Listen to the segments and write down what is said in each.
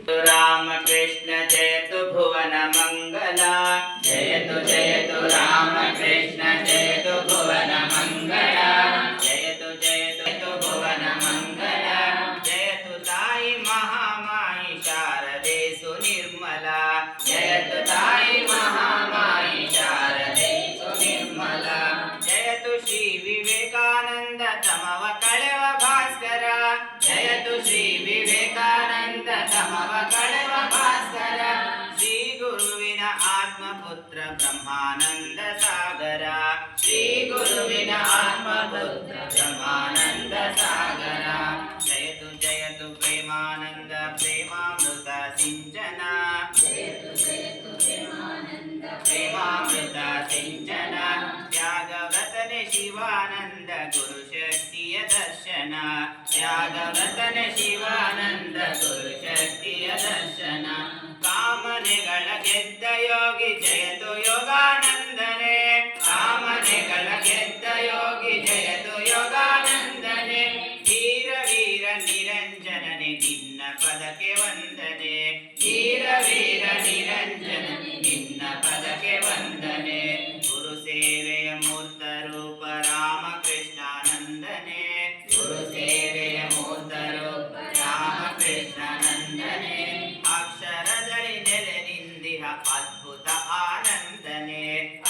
रामकृष्ण जयतु भुवन मंगला, जयतु जयतु रामकृष्ण जयतु भुवन मंगला, जयतु जयतु भुवन मंगला, जयतु ताई महामाई शारदे सुनिर्मला, जयतु ताई महामाई शारदे सुनिर्मला, जयतु श्री विवेकानंद तमव कळव भास्कर, जयतु श्री विवेकानंद तमव कळव भास्कर, श्री गुरुविन आत्मपुत्र ब्रह्मानंद सागर, श्री गुरुविन आत्मपुत्र ब्रह्मानंद सागर, जयतु जयतु प्रेमानंद प्रेमामृत सिंचन, जयतु जयतु प्रेमानंद प्रेमामृत सिंचन, त्यागव्रतने शिवानंद गुरुशक्तिय दर्शन, त्यागव्रतने शिवानंद गुरुशक्तिय दर्शन, कामನೆಗಳ ಗೆದ್ದ ಯೋಗಿ ಜಯತು ಯೋಗಾನಂದನೆ, ಕಾಮನೆಗಳ ಗೆದ್ದ ಯೋಗಿ ಜಯತು ಯೋಗಾನಂದನೆ, ಧೀರ ವೀರ ನಿರಂಜನನೆ ನಿನ್ನ ಪದಕ್ಕೆ ವಂದನೆ, ಧೀರ ವೀರ ನಿರಂಜನನೆ ನಿನ್ನ ಪದಕ್ಕೆ ವಂದನೆ, ಗುರು ಸೇವೆಯ ಮೂರ್ತ ರೂಪ ರಾಮಕೃಷ್ಣಾನಂದನೆ, ಗುರು ಸೇವೆಯ ಮೂರ್ತ ರೂಪ ರಾಮಕೃಷ್ಣಾನಂದನೆ, ಅಕ್ಷರದಲ್ಲಿ ನೆಲೆ ನಿಂದಿಹ ಅದ್ಭುತ ಆನಂದನೆ,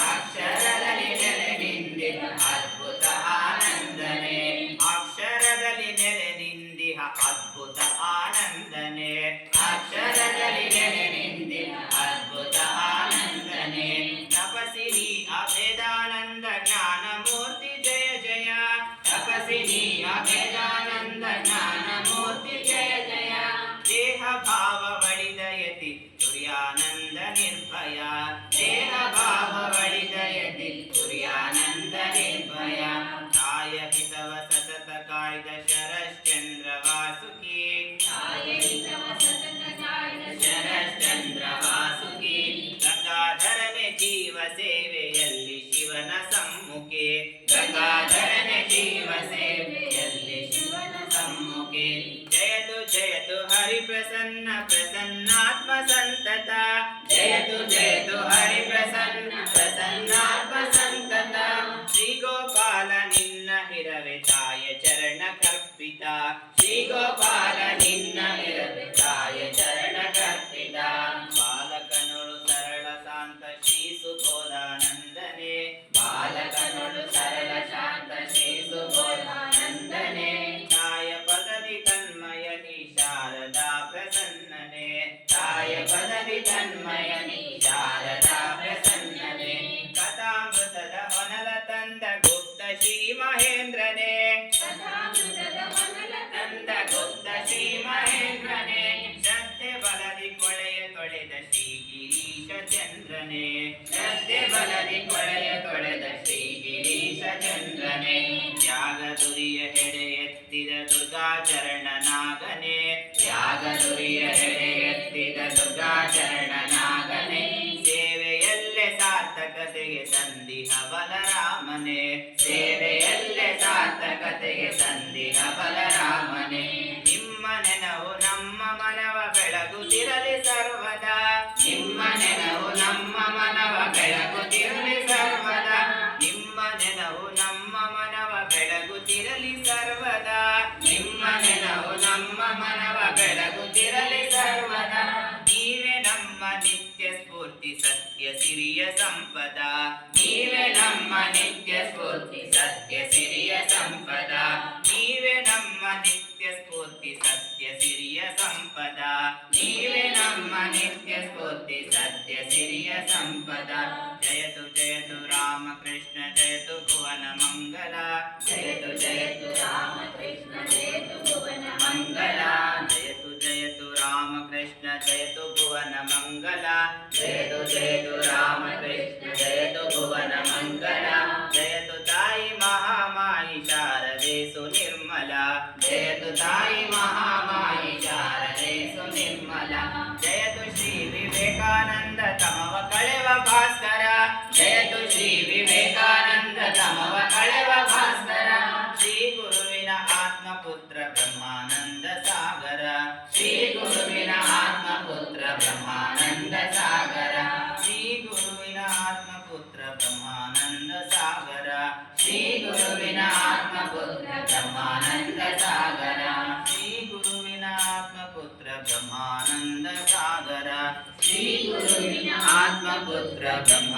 ಅಕ್ಷರದಲ್ಲಿ ನೆಲೆ ನಿಂದಿಹ ಅದ್ಭುತ ಆನಂದನೆ, ಅಕ್ಷರದಲ್ಲಿ ನೆಲೆ ನಿಂದಿಹ ಅದ್ಭುತ ಆನಂದನೆ, ಅಕ್ಷರದಲ್ಲಿ ನೆಲೆ ನಿಂದಿಹ ಅದ್ಭುತ ಆನಂದನೆ, ತಪಸ್ಸಿನಿ ಅಭೇದಾನಂದ ಜ್ಞಾನಮೂರ್ತಿ ಜಯ ಜಯ, ತಪಸ್ಸಿನಿ ಅಭೇದಾನಂದ ಜ್ಞಾನಮೂರ್ತಿ ಜಯ ಜಯ, ದೇಹ ಭಾವ ಬಳಿದಯತಿ ತುರ್ಯಾನಂದ ನಿರ್ಭಯ, ದೇಹ ಭಾವ ಬಳಿದಯತಿ ತುರ್ಯಾನಂದ ನಿರ್ಭಯ, ಕಾಯ ಹಿತವ ಸತತ ಕಾಯ್ದ ಶರಶ್ಚಂದ್ರ ವಾಸುಕಿ, ಕಾಯ ಹಿತವ ಸತತ ಕಾಯ್ದ ಶರಶ್ಚಂದ್ರ ವಾಸುಕಿ, ಗಂಗಾಧರನೆ ಜೀವ ಸೇವೆಯಲ್ಲಿ ಶಿವನ ಸಮ್ಮುಖೆ, ಗಂಗಾಧರನೆ ಜೀವ ಸೇವೆಯಲ್ಲಿ ಶಿವನ ಸಮ್ಮುಖೆ, ಜಯತು ಜಯತು ಹರಿ ಪ್ರಸನ್ನ ಪ್ರಸನ್ನಾತ್ಮ ಸಂತತ, ಜಯತು ಜಯತು ಹರಿ ಪ್ರಸನ್ನ ಪ್ರಸನ್ನಾತ್ಮ ಸಂತತ, ಶ್ರೀ ಗೋಪಾಲ ನಿನ್ನ ಹಿರವೆ ತಾಯ ಚರಣ ಕರ್ಪಿತ, ಶ್ರೀ ಗೋಪಾಲ ನಿನ್ನ ಹಿರವೆ ತಾಯ ಚರಣ ಕರ್ಪಿತ, ಬಾಲಕನೊಳು ಸರಳ ಶಾಂತ ಶ್ರೀ ಸುಬೋಧಾನಂದನೆ, ಬಾಲಕನೊಳು ಸರಳ ಶಾಂತ ಶ್ರೀ ಸುಬೋಧಾನಂದನೆ, ತಾಯ ಪದದಿ ತನ್ಮಯ ನೀ ಶಾರದಾ ಪ್ರಸನ್ನನೆ, ತಾಯ ಪದದಿ ತನ್ಮಯ ನೀ ಶಾರದಾ ಪ್ರಸನ್ನನೆ, ಕಥಾಮೃತದ ಹೊನಲ ತಂದ ಗುಪ್ತ ಶ್ರೀ ಮಹೇಂದ್ರನೇ, ಕಥಾಮೃತದ ಹೊನಲ ತಂದ ಗುಪ್ತ ಶ್ರೀ ಮಹೇಂದ್ರನೇ, ಶ್ರದ್ಧೆ ಬಲದಿ ಕೊಳೆಯ ತೊಳೆದ ಶ್ರೀ ಗಿರೀಶ ಚಂದ್ರನೇ, ಶ್ರದ್ಧೆ ಬಲದಿ ಕೊಳೆಯ ತೊಳೆದ ಶ್ರೀ ಗಿರೀಶ ಚಂದ್ರನೇ, ತ್ಯಾಗ ದುರಿಯ ಹೆಡೆ ಎತ್ತಿದ ದುರ್ಗಾಚರಣ ನಾಗನೇ, ತ್ಯಾಗ ದುರಿಯ ಹೆಡೆ ಎತ್ತಿದ ದುರ್ಗಾಚರಣ ನಾಗನೇ, ಸೇವೆಯಲ್ಲೇ ಸಾರ್ಥಕತೆಗೆ ಸಂದಿಹ ಬಲರಾಮನೇ, ಸೇವೆಯಲ್ಲೇ ಸಾರ್ಥಕತೆಗೆ ಸಂದಿಹ ಬಲರಾಮನೇ, ನಿಮ್ಮ ನೆನವು ನಮ್ಮ ಮನವ ಬೆಳಗುತ್ತಿರಲಿ ಸರ್ವದಾ, ನಿಮ್ಮ ನೆನವು ನಮ್ಮ ಮನವ ಬೆಳಗುತ್ತಿರಲಿ ಸರ್ವದಾ, ನಿಮ್ಮ ನೆನವು ನಮ್ಮ ಮನವ ಬೆಳಗುತ್ತಿರಲಿ ಸರ್ವದಾ, ನಿಮ್ಮ ನೆನವು ನಮ್ಮ ಮನವ ಬೆಳಗುತ್ತಿರಲಿ ಸರ್ವದಾ, ನೀವೇ ನಮ್ಮ ನಿತ್ಯ ಸ್ಫೂರ್ತಿ ಸತ್ಯ ಸಿರಿಯ ಸಂಪದ, ನೀವೇ ನಮ್ಮ ನಿತ್ಯ ಸ್ಫೂರ್ತಿ ಸತ್ಯ ಸಿರಿಯ ಸಂಪದ, ನೀವೇ ನಮ್ಮ ನಿತ್ಯ ಸ್ಫೂರ್ತಿ ಸತ್ಯ ಸಿರಿಯ ಸಂಪದ, ನೀವೇ ನಮ್ಮ ನಿತ್ಯ ಸ್ಫೂರ್ತಿ ಸತ್ಯ ಸಿರಿಯ ಸಂಪದ, ಜಯತು ಜಯತು ರಾಮಕೃಷ್ಣ ಜಯತು ಭುವನ ಮಂಗಲ, ಜಯತು ಜಯತು ರಾಮಕೃಷ್ಣ ಜಯತು ಭುವನ ಮಂಗಲ, ಜಯತು ಜಯತು ರಾಮಕೃಷ್ಣ ಜಯತು ಭುವನ ಮಂಗಲ, ಜಯತು ಜಯತು ರಾಮಕೃಷ್ಣ ಜಯತು ಭುವನ ಮಂಗಲ, ಜಯತು ತಾಯಿ ಮಹಾಮಾಯಿ ಶಾರದೆ ಸುನಿರ್ಮಲ, ಜಯತು ತಾಯಿ ಮಹಾಮಾಯಿ ಶಾರದೆ ಸುನಿರ್ಮಲ, ಜಯತು ಶ್ರೀ ವಿವೇಕಾನಂದ ತಮವ ಕಳೆವ ಭಾಸ್ಕರ, ಜಯತು ಶ್ರೀ ವಿವೇಕಾನಂದ ತಮವ ಕಳೆವ ಭಾಸ್ಕರ, ಶ್ರೀ ಗುರುವಿನ ಆತ್ಮಪುತ್ರ ಬ್ರಹ್ಮಾನಂದ ಸಾಗರ, ಶ್ರೀ ಗುರುವಿನ ಆತ್ಮ ಬ್ರಹ್ಮಾನಂದ ಸಾಗರ ಶ್ರೀ ಗುರುವಿನ ಆತ್ಮಪುತ್ರ ಬ್ರಹ್ಮಾನಂದ ಸಾಗರ ಶ್ರೀ ಗುರುವಿನ ಆತ್ಮಪುತ್ರ ಬ್ರಹ್ಮಾನಂದ ಸಾಗರ ಶ್ರೀ ಗುರುವಿನ ಆತ್ಮಪುತ್ರ ಬ್ರಹ್ಮ